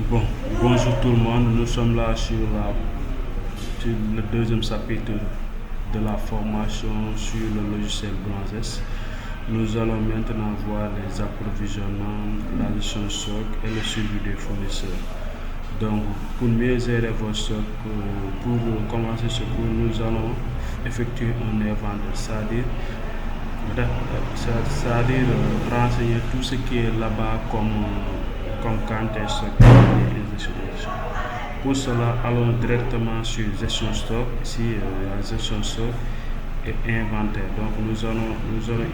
Bon, bonjour tout le monde. Nous sommes là sur le deuxième chapitre de la formation sur le logiciel Blanzes. Nous allons maintenant voir les approvisionnements, la gestion de stock et le suivi des fournisseurs. Donc, pour mieux gérer vos stocks, pour commencer ce cours, nous allons effectuer un inventaire, c'est-à-dire renseigner tout ce qui est là-bas comme quantité stock et ainsi de suite. Pour cela, allons directement sur gestion stock. Ici, la gestion stock et inventaire. Donc, nous allons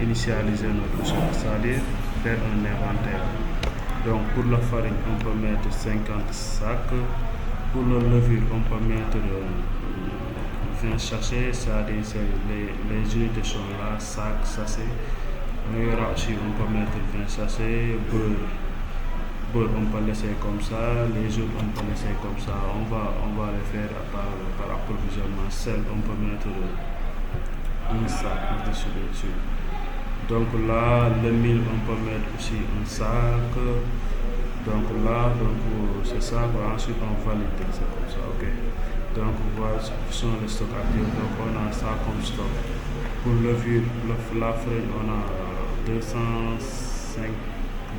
initialiser notre stock, c'est-à-dire faire un inventaire. Donc, pour la farine, on peut mettre 50 sacs. Pour le levure, on peut mettre 20 sachets, c'est-à-dire les unités sont là, sac, sachet. Il y aura aussi, on peut mettre 20 sachets. Beurre, on peut laisser comme ça. Les autres, on peut laisser comme ça. On va les faire par approvisionnement. Sel, on peut mettre un sac dessus. Donc là, le mil, on peut mettre aussi un sac. Donc là, c'est ça. Ensuite, on valide. C'est comme ça. Ok. Donc voilà, ce sont les stocks actuels. Donc on a ça comme stock. Pour levure, la farine, on a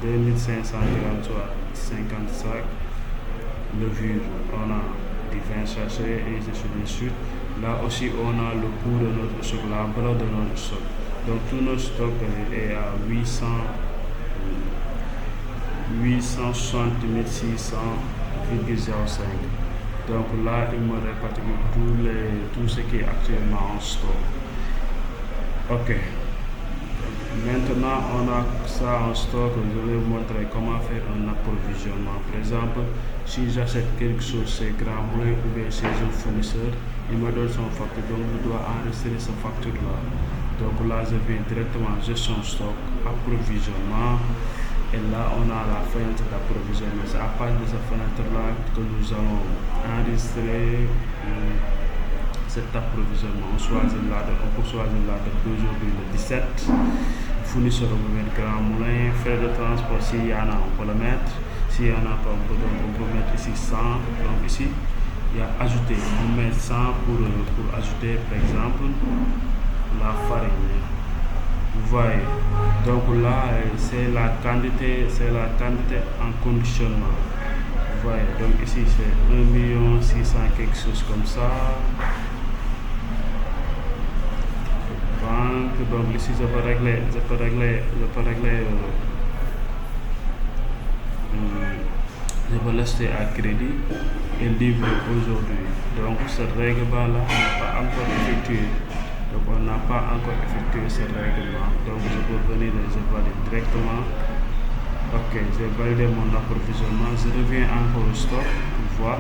2500 grammes, soit 50 sacs. Levure, on a 20 sachets et ainsi de suite. Là aussi, on a le coût de notre stock, la valeur de notre stock. Donc tout notre stock est à 860 600,05. Donc là, il me répartit tout ce qui est actuellement en stock. Ok. Maintenant, on a ça en stock. Je vais vous montrer comment faire un approvisionnement. Par exemple, si j'achète quelque chose chez Grand Moulin ou bien chez un fournisseur, il me donne son facture. Donc, je dois enregistrer cette facture-là. Donc là, je vais directement gestion stock, approvisionnement. Et là, on a la fenêtre d'approvisionnement. C'est à partir de cette fenêtre-là que nous allons enregistrer cet approvisionnement. On peut choisir la date d'aujourd'hui, le 17. Fournisseur, on peut mettre Grand Moulin. Frais de transport, s'il y en a, on peut le mettre. S'il y en a pas, on peut mettre ici 100. Donc ici, il y a ajouter. On met 100 pour ajouter, par exemple, la farine. Vous voyez. Donc là, c'est la quantité en conditionnement. Vous voyez. Donc ici, c'est 1 600 000, quelque chose comme ça. Donc ici, je peux régler je peux l'acheter à crédit et livrer aujourd'hui. Donc cette règle-là n'est pas encore effectuée. Donc on n'a pas encore effectué ce règlement. Donc je peux venir et je valide directement. Ok, j'ai validé mon approvisionnement. Je reviens encore au stock pour voir.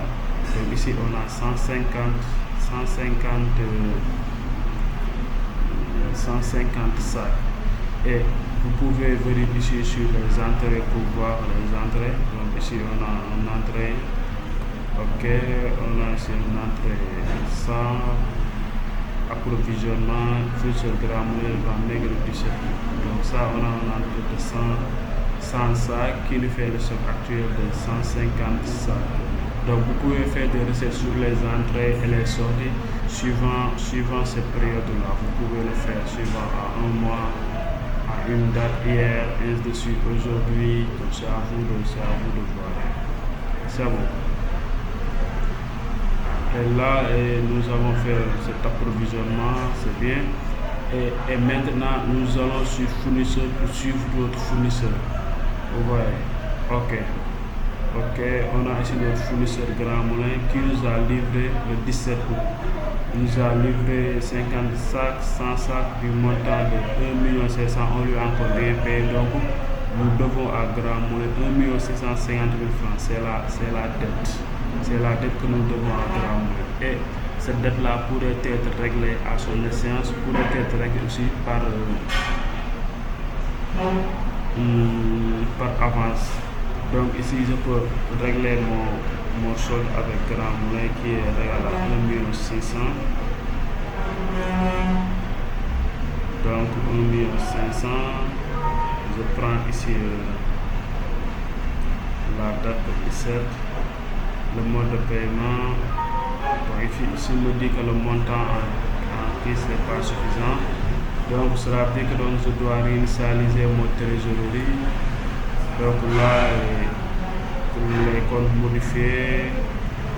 Donc ici on a 150 sacs. Et vous pouvez venir ici sur les entrées pour voir les entrées. Donc ici on a une entrée. Ok, on a ici une entrée 100. Approvisionnement, futur Grand Moulin, Grand Maigre 17. Donc ça, on a une entrée de 100 sacs qui nous fait le stock actuel de 150 sacs. Donc vous pouvez faire des recettes sur les entrées et les sorties suivant cette période-là. Vous pouvez le faire suivant à un mois, à une date hier, ainsi de suite, aujourd'hui. Donc c'est à vous de voir. C'est bon. Et là, nous avons fait cet approvisionnement, c'est bien. Et maintenant, nous allons sur fournisseur pour suivre d'autres fournisseurs. Vous voyez. Ok, on a ici notre fournisseur Grand Moulin qui nous a livré le 17 août. Il nous a livré 50 sacs, 100 sacs du montant de 1 500 000. On lui a encore bien payé. Donc, nous devons à Grand Moulin 1 650 000 francs. C'est la dette. C'est la dette que nous devons à Grand Moulin. Et cette dette-là pourrait être réglée à son échéance, pourrait être réglée aussi par avance. Donc ici, je peux régler mon solde avec Grand Moulin qui est réglé à 1 600 000. Donc 1 500 000. Je prends ici la date de 17. le mode de paiement. Donc ici me dit que le montant en prise n'est pas suffisant. Donc cela veut dire que donc, je dois réinitialiser mon trésorerie. Donc là, pour les comptes modifiés,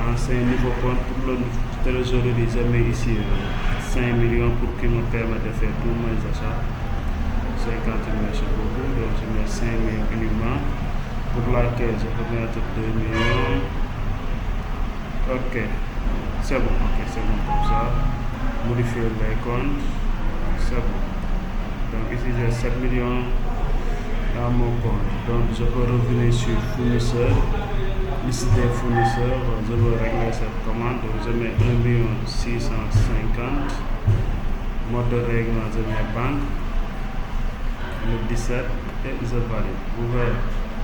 ancien nouveau compte pour le trésorerie, je mets ici 5 millions pour qu'il me permette de faire tous mes achats. 50 millions c'est beaucoup, donc je mets 5 millions uniquement. Pour laquelle je peux mettre 2 millions. Ok, c'est bon, comme ça. Modifier les comptes, c'est bon. Donc ici j'ai 7 millions dans mon compte. Donc je peux revenir sur fournisseur, liste des fournisseurs, je veux régler cette commande. Donc je mets 1 650 000. Mode de règlement, je mets banque, le 17 et je valide. Vous voyez.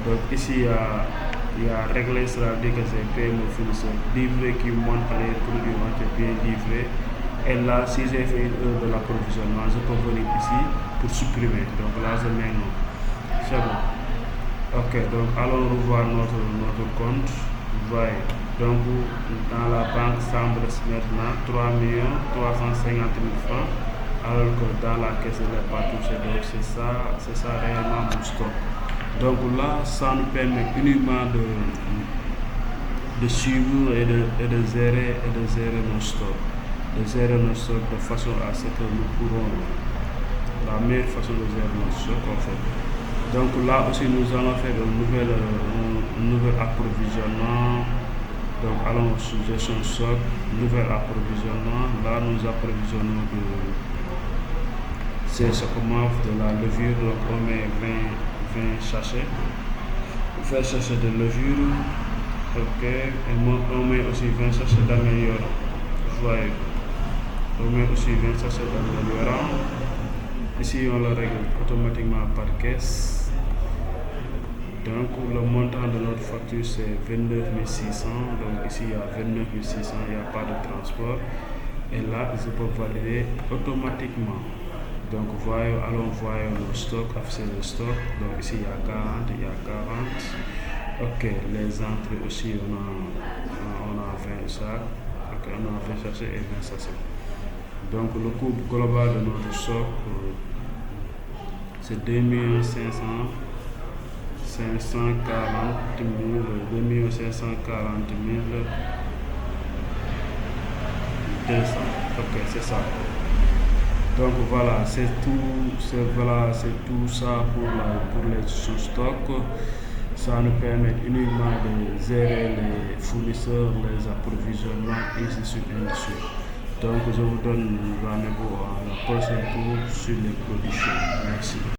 Donc ici il y a réglé, cela veut dire que j'ai payé mon fournisseur, livré qui montre les produits ont été bien livrés. Et là, si j'ai fait une heure de l'approvisionnement, je peux venir ici pour supprimer. Donc là, je mets non. C'est bon. Ok, donc allons revoir notre compte. Vous voyez. Donc dans la banque semble maintenant 3 350 000 francs, alors que dans la caisse elle n'est pas touchée. Donc c'est ça réellement mon stock. Donc là, ça nous permet uniquement de suivre et de gérer nos stocks. De gérer nos stocks de façon à ce que nous pourrons, la meilleure façon de gérer nos stocks en fait. Donc là aussi nous allons faire un nouvel approvisionnement. Donc allons sur gestion stock, nouvel approvisionnement. Là nous approvisionnons c'est ce qu'on offre de la levure. Donc on met 20 sachets. 20 sachets de levure. Ok. Et on met aussi 20 sachets d'améliorant. Vous voyez. On met aussi 20 sachets d'améliorant. Ici on le règle automatiquement par caisse. Donc le montant de notre facture c'est 29 600. Donc ici il y a 29 600, il n'y a pas de transport. Et là je peux valider automatiquement. Donc allons voir le stock, afficher le stock. Donc ici il y a 40, Ok, les entrées aussi on a 20 sacs. Ok, on a 20 sachets et 20 sachets. Donc le coût global de notre stock c'est 2 540 000, 2 540 200. Ok, c'est ça. Donc voilà, c'est tout ça pour les sous-stocks. Ça nous permet uniquement de gérer les fournisseurs, les approvisionnements, et ainsi de suite. Donc je vous donne rendez-vous à la prochaine tour sur les productions. Merci.